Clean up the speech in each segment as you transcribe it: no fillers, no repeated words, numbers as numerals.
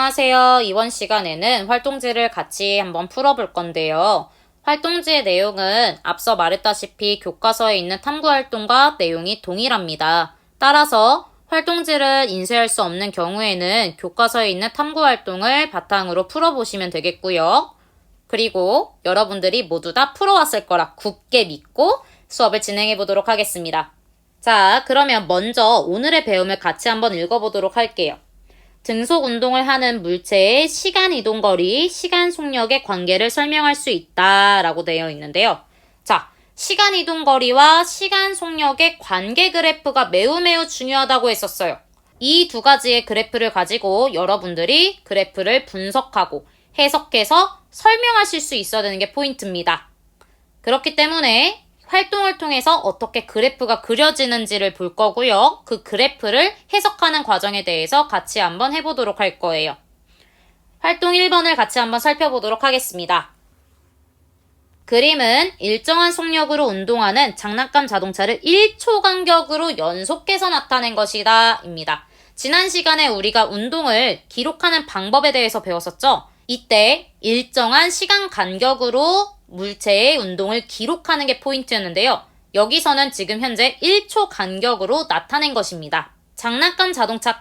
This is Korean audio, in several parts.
안녕하세요. 이번 시간에는 활동지를 같이 한번 풀어볼 건데요. 활동지의 내용은 앞서 말했다시피 교과서에 있는 탐구활동과 내용이 동일합니다. 따라서 활동지를 인쇄할 수 없는 경우에는 교과서에 있는 탐구활동을 바탕으로 풀어보시면 되겠고요. 그리고 여러분들이 모두 다 풀어왔을 거라 굳게 믿고 수업을 진행해 보도록 하겠습니다. 자, 그러면 먼저 오늘의 배움을 같이 한번 읽어보도록 할게요. 등속 운동을 하는 물체의 시간 이동거리, 시간 속력의 관계를 설명할 수 있다 라고 되어 있는데요. 자, 시간 이동거리와 시간 속력의 관계 그래프가 매우 중요하다고 했었어요. 이 두 가지의 그래프를 가지고 여러분들이 그래프를 분석하고 해석해서 설명하실 수 있어야 되는 게 포인트입니다. 그렇기 때문에 활동을 통해서 어떻게 그래프가 그려지는지를 볼 거고요. 그 그래프를 해석하는 과정에 대해서 같이 한번 해보도록 할 거예요. 활동 1번을 같이 한번 살펴보도록 하겠습니다. 그림은 일정한 속력으로 운동하는 장난감 자동차를 1초 간격으로 연속해서 나타낸 것이다 입니다. 지난 시간에 우리가 운동을 기록하는 방법에 대해서 배웠었죠? 이때 일정한 시간 간격으로 물체의 운동을 기록하는 게 포인트였는데요. 여기서는 지금 현재 1초 간격으로 나타낸 것입니다. 장난감 자동차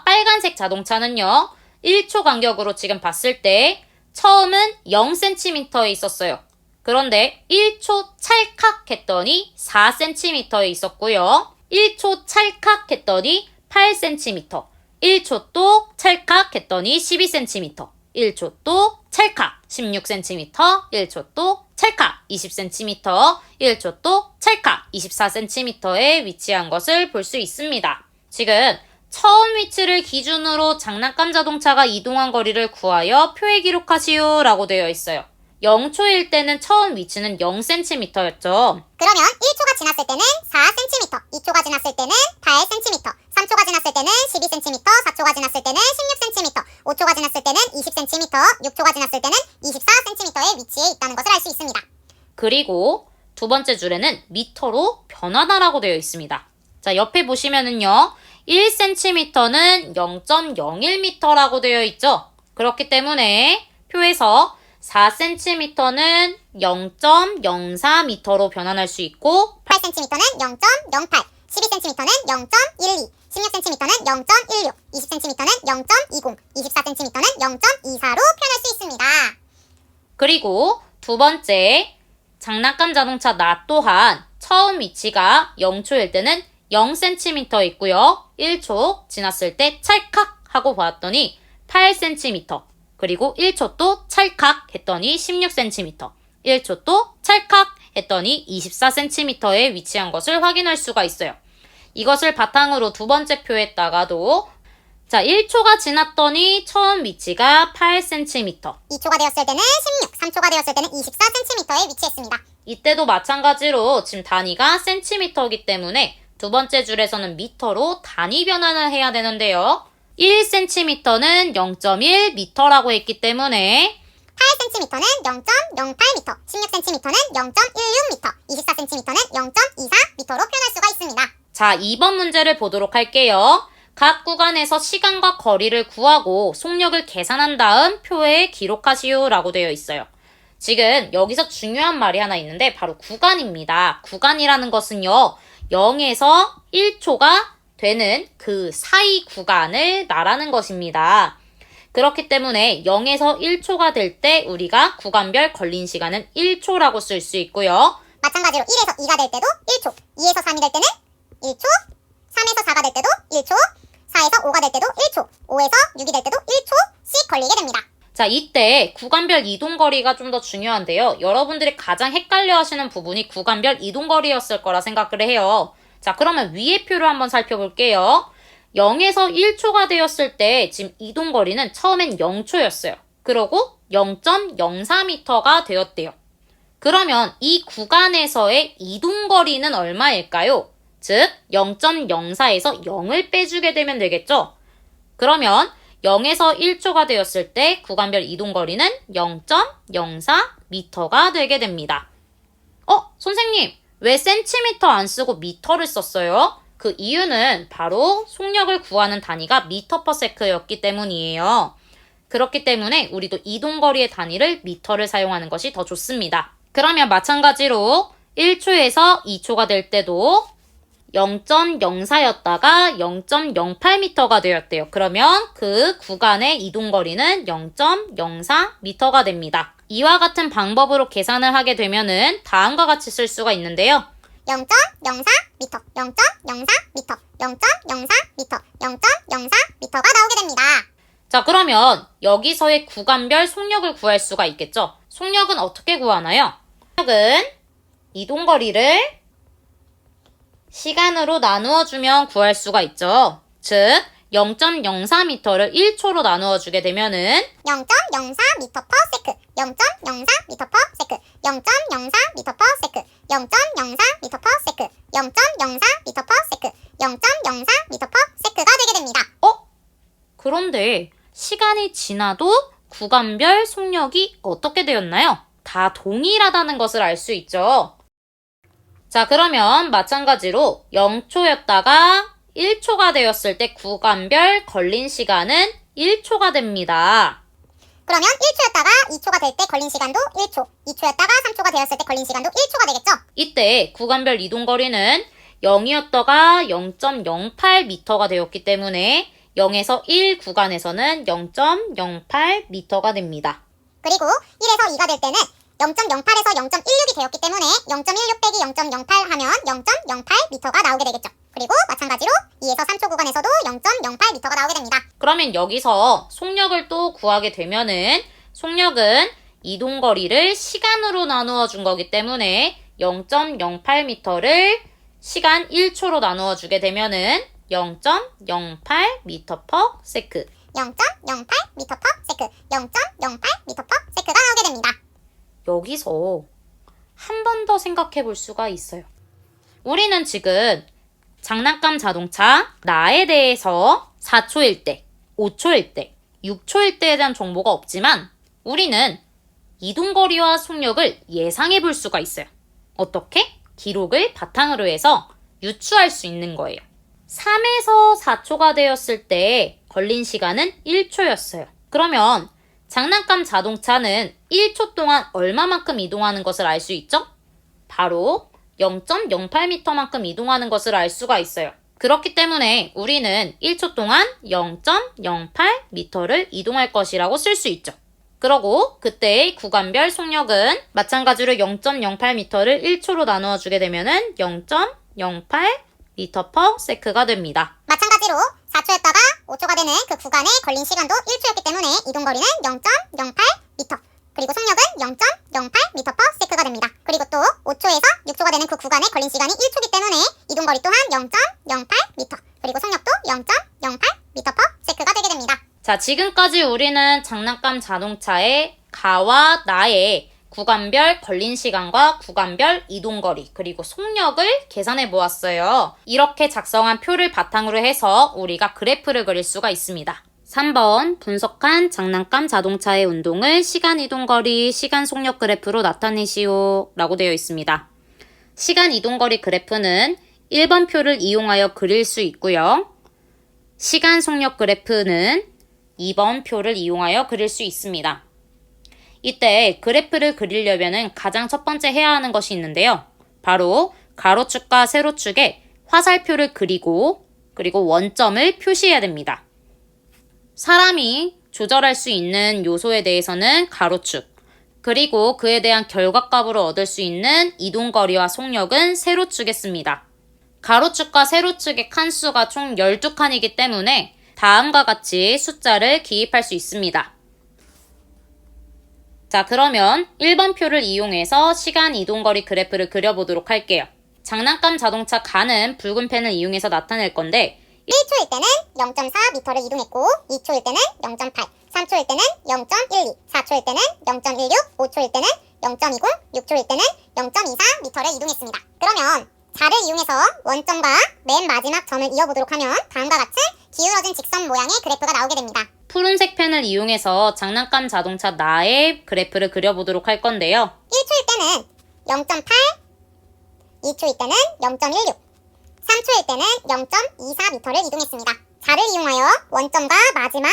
빨간색 자동차는요. 1초 간격으로 지금 봤을 때 처음은 0cm에 있었어요. 그런데 1초 찰칵 했더니 4cm에 있었고요. 1초 찰칵 했더니 8cm, 1초 또 찰칵 했더니 12cm, 1초 또 찰칵 16cm, 1초 또 찰칵 20cm, 1초 또 찰칵 24cm에 위치한 것을 볼 수 있습니다. 지금 처음 위치를 기준으로 장난감 자동차가 이동한 거리를 구하여 표에 기록하시오 라고 되어 있어요. 0초일 때는 처음 위치는 0cm였죠. 그러면 1초가 지났을 때는 4cm, 2초가 지났을 때는 8cm, 3초가 지났을 때는 12cm, 4초가 지났을 때는 16cm, 5초가 지났을 때는 20cm, 6초가 지났을 때는 24cm의 위치에 있다는 것을 알 수 있습니다. 그리고 두 번째 줄에는 미터로 변하다라고 되어 있습니다. 자, 옆에 보시면은요. 1cm는 0.01m라고 되어 있죠. 그렇기 때문에 표에서 4cm는 0.04m로 변환할 수 있고 8cm는 0.08, 12cm는 0.12, 16cm는 0.16, 20cm는 0.20, 24cm는 0.24로 표현할 수 있습니다. 그리고 두 번째 장난감 자동차 나 또한 처음 위치가 0초일 때는 0cm 있고요. 1초 지났을 때 찰칵 하고 봤더니 8cm, 그리고 1초 또 찰칵 했더니 16cm, 1초 또 찰칵 했더니 24cm에 위치한 것을 확인할 수가 있어요. 이것을 바탕으로 두 번째 표에다가도 자, 1초가 지났더니 처음 위치가 8cm, 2초가 되었을 때는 16, 3초가 되었을 때는 24cm에 위치했습니다. 이때도 마찬가지로 지금 단위가 cm이기 때문에 두 번째 줄에서는 미터로 단위 변환을 해야 되는데요. 1cm는 0.1m라고 했기 때문에 8cm는 0.08m, 16cm는 0.16m, 24cm는 0.24m로 표현할 수가 있습니다. 자, 2번 문제를 보도록 할게요. 각 구간에서 시간과 거리를 구하고 속력을 계산한 다음 표에 기록하시오 라고 되어 있어요. 지금 여기서 중요한 말이 하나 있는데 바로 구간입니다. 구간이라는 것은요. 0에서 1초가 되는 그 사이 구간을 말하는 것입니다. 그렇기 때문에 0에서 1초가 될 때 우리가 구간별 걸린 시간은 1초라고 쓸 수 있고요. 마찬가지로 1에서 2가 될 때도 1초, 2에서 3이 될 때는 1초, 3에서 4가 될 때도 1초, 4에서 5가 될 때도 1초, 5에서 6이 될 때도 1초씩 걸리게 됩니다. 자, 이때 구간별 이동거리가 좀 더 중요한데요. 여러분들이 가장 헷갈려 하시는 부분이 구간별 이동거리였을 거라 생각을 해요. 자, 그러면 위의 표를 한번 살펴볼게요. 0에서 1초가 되었을 때 지금 이동거리는 처음엔 0초였어요. 그러고 0.04m가 되었대요. 그러면 이 구간에서의 이동거리는 얼마일까요? 즉 0.04에서 0을 빼주게 되면 되겠죠? 그러면 0에서 1초가 되었을 때 구간별 이동거리는 0.04m가 되게 됩니다. 선생님, 왜 센티미터 안 쓰고 미터를 썼어요? 그 이유는 바로 속력을 구하는 단위가 미터 퍼 세크였기 때문이에요. 그렇기 때문에 우리도 이동거리의 단위를 미터를 사용하는 것이 더 좋습니다. 그러면 마찬가지로 1초에서 2초가 될 때도 0.04였다가 0.08m가 되었대요. 그러면 그 구간의 이동거리는 0.04m가 됩니다. 이와 같은 방법으로 계산을 하게 되면은 다음과 같이 쓸 수가 있는데요. 0.04m, 0.04m, 0.04m, 0.04m가 나오게 됩니다. 자, 그러면 여기서의 구간별 속력을 구할 수가 있겠죠? 속력은 어떻게 구하나요? 속력은 이동거리를 시간으로 나누어 주면 구할 수가 있죠. 즉, 0.04m를 1초로 나누어 주게 되면은 0.04m per second, 0.04m per second, 0.04m per second, 0.04m per second, 0.04m per second, 0.04m per second가 되게 됩니다. 그런데 시간이 지나도 구간별 속력이 어떻게 되었나요? 다 동일하다는 것을 알 수 있죠. 자, 그러면 마찬가지로 0초였다가 1초가 되었을 때 구간별 걸린 시간은 1초가 됩니다. 그러면 1초였다가 2초가 될 때 걸린 시간도 1초, 2초였다가 3초가 되었을 때 걸린 시간도 1초가 되겠죠? 이때 구간별 이동거리는 0이었다가 0.08m가 되었기 때문에 0에서 1 구간에서는 0.08m가 됩니다. 그리고 1에서 2가 될 때는 0.08에서 0.16이 되었기 때문에 0.16 빼기 0.08 하면 0.08m가 나오게 되겠죠. 그리고 마찬가지로 2에서 3초 구간에서도 0.08m가 나오게 됩니다. 그러면 여기서 속력을 또 구하게 되면은 속력은 이동거리를 시간으로 나누어 준 거기 때문에 0.08m를 시간 1초로 나누어 주게 되면은 0.08m per second. 0.08m per second, 0.08m per second가 나오게 됩니다. 여기서 한 번 더 생각해 볼 수가 있어요. 우리는 지금 장난감 자동차 나에 대해서 4초일 때, 5초일 때, 6초일 때에 대한 정보가 없지만 우리는 이동거리와 속력을 예상해 볼 수가 있어요. 어떻게? 기록을 바탕으로 해서 유추할 수 있는 거예요. 3에서 4초가 되었을 때 걸린 시간은 1초였어요. 그러면 장난감 자동차는 1초 동안 얼마만큼 이동하는 것을 알 수 있죠? 바로 0.08m만큼 이동하는 것을 알 수가 있어요. 그렇기 때문에 우리는 1초 동안 0.08m를 이동할 것이라고 쓸 수 있죠. 그러고 그때의 구간별 속력은 마찬가지로 0.08m를 1초로 나누어 주게 되면은 0.08m per second가 됩니다. 마찬가지로 4초였다가 5초가 되는 그 구간에 걸린 시간도 1초였기 때문에 이동거리는 0.08m, 그리고 속력은 0.08m per second가 됩니다. 그리고 또 5초에서 6초가 되는 그 구간에 걸린 시간이 1초이기 때문에 이동거리 또한 0.08m, 그리고 속력도 0.08m per second가 되게 됩니다. 자, 지금까지 우리는 장난감 자동차의 가와 나의 구간별 걸린 시간과 구간별 이동거리 그리고 속력을 계산해 보았어요. 이렇게 작성한 표를 바탕으로 해서 우리가 그래프를 그릴 수가 있습니다. 3번 분석한 장난감 자동차의 운동을 시간 이동거리, 시간 속력 그래프로 나타내시오 라고 되어 있습니다. 시간 이동거리 그래프는 1번 표를 이용하여 그릴 수 있고요. 시간 속력 그래프는 2번 표를 이용하여 그릴 수 있습니다. 이때 그래프를 그리려면 가장 첫 번째 해야 하는 것이 있는데요. 바로 가로축과 세로축에 화살표를 그리고 원점을 표시해야 됩니다. 사람이 조절할 수 있는 요소에 대해서는 가로축, 그리고 그에 대한 결과값으로 얻을 수 있는 이동거리와 속력은 세로축에 씁니다. 가로축과 세로축의 칸수가 총 12칸이기 때문에 다음과 같이 숫자를 기입할 수 있습니다. 자, 그러면 1번 표를 이용해서 시간 이동거리 그래프를 그려보도록 할게요. 장난감 자동차 가는 붉은 펜을 이용해서 나타낼 건데 1초일 때는 0.4m를 이동했고 2초일 때는 0.8, 3초일 때는 0.12, 4초일 때는 0.16, 5초일 때는 0.20, 6초일 때는 0.24m를 이동했습니다. 그러면 자를 이용해서 원점과 맨 마지막 점을 이어보도록 하면 다음과 같은 기울어진 직선 모양의 그래프가 나오게 됩니다. 푸른색 펜을 이용해서 장난감 자동차 나의 그래프를 그려보도록 할 건데요. 1초일 때는 0.8, 2초일 때는 0.16, 3초일 때는 0.24m를 이동했습니다. 자를 이용하여 원점과 마지막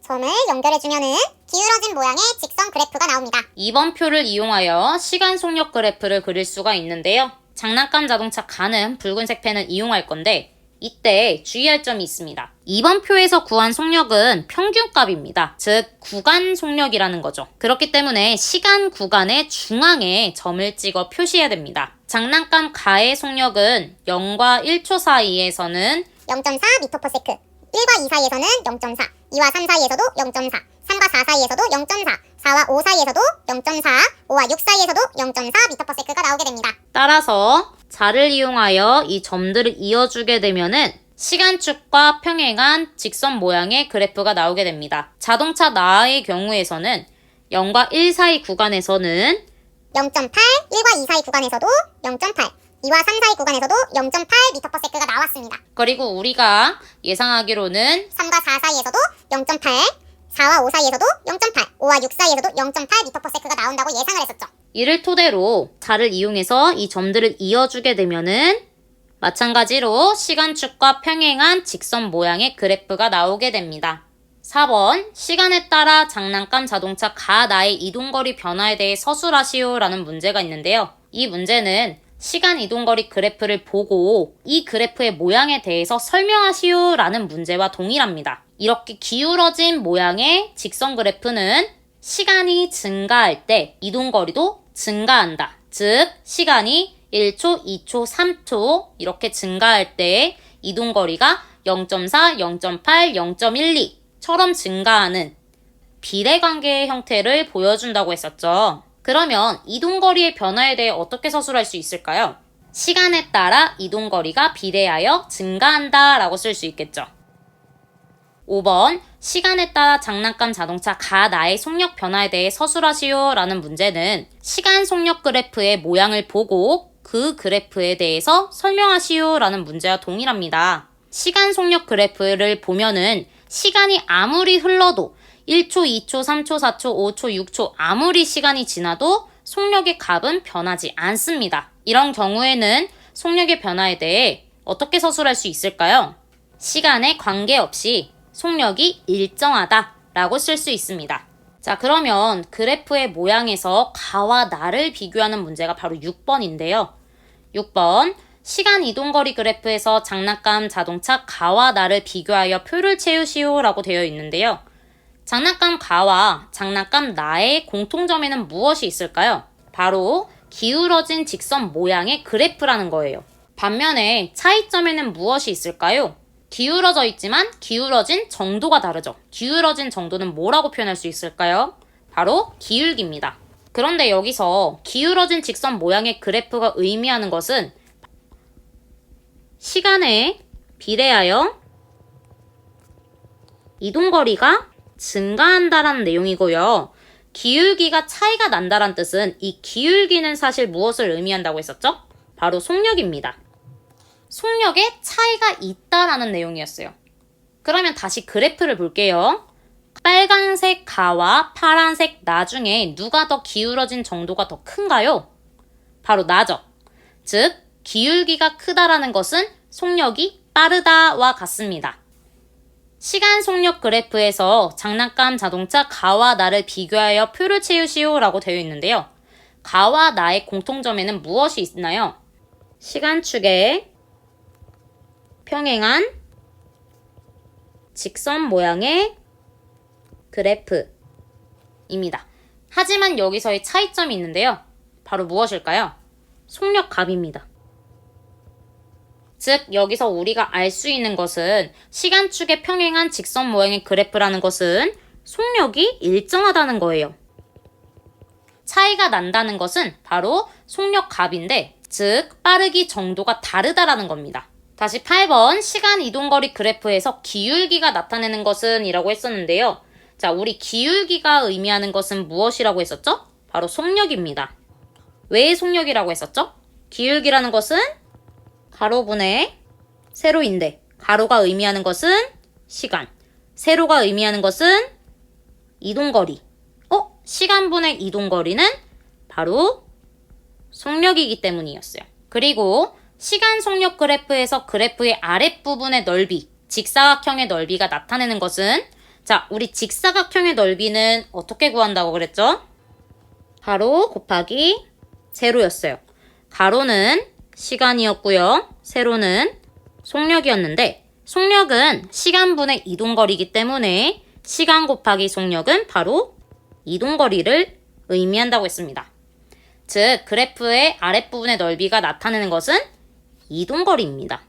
점을 연결해주면은 기울어진 모양의 직선 그래프가 나옵니다. 이번 표를 이용하여 시간 속력 그래프를 그릴 수가 있는데요. 장난감 자동차 가는 붉은색 펜을 이용할 건데 이때 주의할 점이 있습니다. 이번 표에서 구한 속력은 평균값입니다. 즉 구간 속력이라는 거죠. 그렇기 때문에 시간 구간의 중앙에 점을 찍어 표시해야 됩니다. 장난감 가의 속력은 0과 1초 사이에서는 0.4m/s, 1과 2 사이에서는 0.4, 2와 3 사이에서도 0.4, 3과 4 사이에서도 0.4, 4와 5 사이에서도 0.4, 5와 6 사이에서도 0.4m/s가 나오게 됩니다. 따라서 자를 이용하여 이 점들을 이어주게 되면은 시간축과 평행한 직선 모양의 그래프가 나오게 됩니다. 자동차 나의 경우에서는 0과 1 사이 구간에서는 0.8, 1과 2 사이 구간에서도 0.8, 2와 3 사이 구간에서도 0.8m/s가 나왔습니다. 그리고 우리가 예상하기로는 3과 4 사이에서도 0.8, 4와 5 사이에서도 0.8, 5와 6 사이에서도 0.8m/s가 나온다고 예상을 했었죠. 이를 토대로 자를 이용해서 이 점들을 이어주게 되면은 마찬가지로 시간축과 평행한 직선 모양의 그래프가 나오게 됩니다. 4번 시간에 따라 장난감 자동차 가 나의 이동거리 변화에 대해 서술하시오 라는 문제가 있는데요. 이 문제는 시간 이동거리 그래프를 보고 이 그래프의 모양에 대해서 설명하시오 라는 문제와 동일합니다. 이렇게 기울어진 모양의 직선 그래프는 시간이 증가할 때 이동거리도 증가한다. 즉 시간이 1초, 2초, 3초 이렇게 증가할 때 이동거리가 0.4, 0.8, 0.12처럼 증가하는 비례관계의 형태를 보여준다고 했었죠. 그러면 이동거리의 변화에 대해 어떻게 서술할 수 있을까요? 시간에 따라 이동거리가 비례하여 증가한다 라고 쓸 수 있겠죠. 5번 시간에 따라 장난감 자동차 가 나의 속력 변화에 대해 서술하시오 라는 문제는 시간 속력 그래프의 모양을 보고 그 그래프에 대해서 설명하시오 라는 문제와 동일합니다. 시간 속력 그래프를 보면은 시간이 아무리 흘러도 1초, 2초, 3초, 4초, 5초, 6초 아무리 시간이 지나도 속력의 값은 변하지 않습니다. 이런 경우에는 속력의 변화에 대해 어떻게 서술할 수 있을까요? 시간에 관계없이 속력이 일정하다 라고 쓸 수 있습니다. 자, 그러면 그래프의 모양에서 가와 나를 비교하는 문제가 바로 6번인데요. 6번 시간 이동거리 그래프에서 장난감 자동차 가와 나를 비교하여 표를 채우시오 라고 되어 있는데요. 장난감 가와 장난감 나의 공통점에는 무엇이 있을까요? 바로 기울어진 직선 모양의 그래프라는 거예요. 반면에 차이점에는 무엇이 있을까요? 기울어져 있지만 기울어진 정도가 다르죠. 기울어진 정도는 뭐라고 표현할 수 있을까요? 바로 기울기입니다. 그런데 여기서 기울어진 직선 모양의 그래프가 의미하는 것은 시간에 비례하여 이동거리가 증가한다라는 내용이고요. 기울기가 차이가 난다는 뜻은 이 기울기는 사실 무엇을 의미한다고 했었죠? 바로 속력입니다. 속력에 차이가 있다라는 내용이었어요. 그러면 다시 그래프를 볼게요. 빨간색 가와 파란색 나 중에 누가 더 기울어진 정도가 더 큰가요? 바로 나죠. 즉 기울기가 크다라는 것은 속력이 빠르다와 같습니다. 시간 속력 그래프에서 장난감 자동차 가와 나를 비교하여 표를 채우시오 라고 되어 있는데요. 가와 나의 공통점에는 무엇이 있나요? 시간축에 평행한 직선 모양의 그래프입니다. 하지만 여기서의 차이점이 있는데요. 바로 무엇일까요? 속력 값입니다. 즉 여기서 우리가 알 수 있는 것은 시간축에 평행한 직선 모양의 그래프라는 것은 속력이 일정하다는 거예요. 차이가 난다는 것은 바로 속력 값인데 즉 빠르기 정도가 다르다라는 겁니다. 다시 8번 시간 이동거리 그래프에서 기울기가 나타내는 것은 이라고 했었는데요. 자, 우리 기울기가 의미하는 것은 무엇이라고 했었죠? 바로 속력입니다. 왜 속력이라고 했었죠? 기울기라는 것은 가로분의 세로인데 가로가 의미하는 것은 시간, 세로가 의미하는 것은 이동거리. 시간분의 이동거리는 바로 속력이기 때문이었어요. 그리고 시간 속력 그래프에서 그래프의 아랫부분의 넓이, 직사각형의 넓이가 나타내는 것은 자, 우리 직사각형의 넓이는 어떻게 구한다고 그랬죠? 가로 곱하기 세로였어요. 가로는 시간이었고요. 세로는 속력이었는데 속력은 시간분의 이동거리이기 때문에 시간 곱하기 속력은 바로 이동거리를 의미한다고 했습니다. 즉, 그래프의 아랫부분의 넓이가 나타내는 것은 이동거리입니다.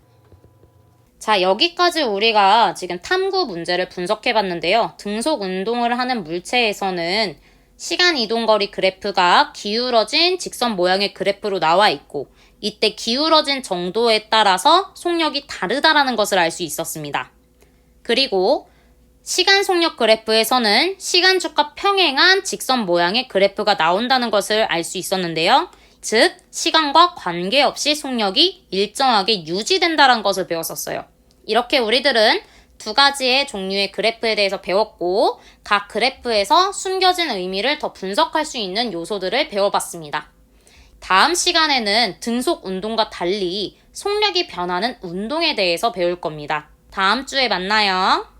자, 여기까지 우리가 지금 탐구 문제를 분석해 봤는데요. 등속 운동을 하는 물체에서는 시간 이동거리 그래프가 기울어진 직선 모양의 그래프로 나와 있고, 이때 기울어진 정도에 따라서 속력이 다르다라는 것을 알 수 있었습니다. 그리고 시간 속력 그래프에서는 시간축과 평행한 직선 모양의 그래프가 나온다는 것을 알 수 있었는데요. 즉, 시간과 관계없이 속력이 일정하게 유지된다는 것을 배웠었어요. 이렇게 우리들은 두 가지의 종류의 그래프에 대해서 배웠고, 각 그래프에서 숨겨진 의미를 더 분석할 수 있는 요소들을 배워봤습니다. 다음 시간에는 등속 운동과 달리 속력이 변하는 운동에 대해서 배울 겁니다. 다음 주에 만나요.